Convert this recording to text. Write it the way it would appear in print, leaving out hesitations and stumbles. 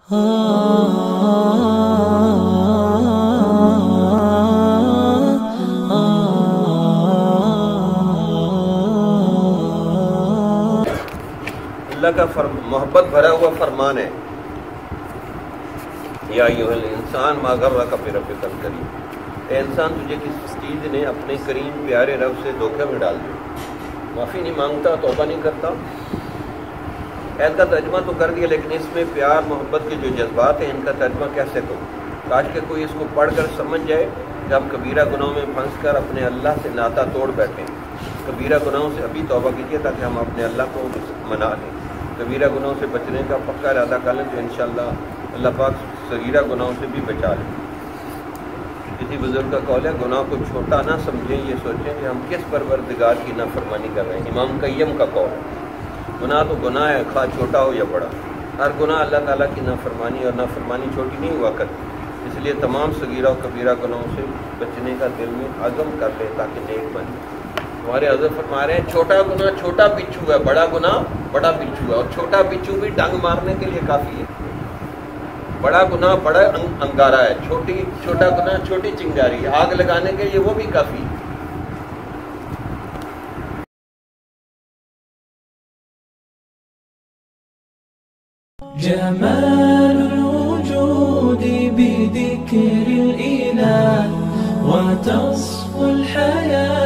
اللہ کا محبت بھرا ہوا فرمان ہے، یا ایھا الانسان ما غرک بربک الکریم، اے انسان تجھے کس چیز نے اپنے کریم پیارے رب سے دھوکے میں ڈال دیا، معافی نہیں مانگتا، توبہ نہیں کرتا۔ ایت کا ترجمہ تو کر دیا، لیکن اس میں پیار محبت کے جو جذبات ہیں ان کا ترجمہ کیسے کروں؟ کاش کہ کوئی اس کو پڑھ کر سمجھ جائے کہ ہم کبیرہ گناہوں میں پھنس کر اپنے اللہ سے ناطہ توڑ بیٹھیں۔ کبیرہ گناہوں سے ابھی توبہ کیجیے تاکہ ہم اپنے اللہ کو منا لیں، کبیرہ گناہوں سے بچنے کا پکا ارادہ کر لیں تو انشاءاللہ اللہ پاک صغیرہ گناہوں سے بھی بچا لیں۔ کسی بزرگ کا قول ہے، گناہ کو چھوٹا نہ سمجھیں، یہ سوچیں کہ ہم کس پروردگار کی نافرمانی کر رہے ہیں۔ امام قیم کا قول ہے، گناہ تو گناہ ہے، خواہ چھوٹا ہو یا بڑا، ہر گناہ اللہ تعالیٰ کی نافرمانی، اور نافرمانی چھوٹی نہیں ہوا کرتی، اس لیے تمام صغیرہ و کبیرہ گناہوں سے بچنے کا دل میں عزم کر لے تاکہ نیک بن جائے۔ ہمارے حضرت فرما رہے ہیں چھوٹا گناہ چھوٹا بچھو ہے، بڑا گناہ بڑا بچھو ہے، اور چھوٹا بچھو بھی ڈنگ مارنے کے لیے کافی ہے، بڑا گناہ بڑا انگارہ ہے، چھوٹا گناہ چھوٹی چنگاری ہے، آگ لگانے کے لیے وہ بھی کافی ہے۔ جمال الوجود بذكر الإله وتصفو الحياة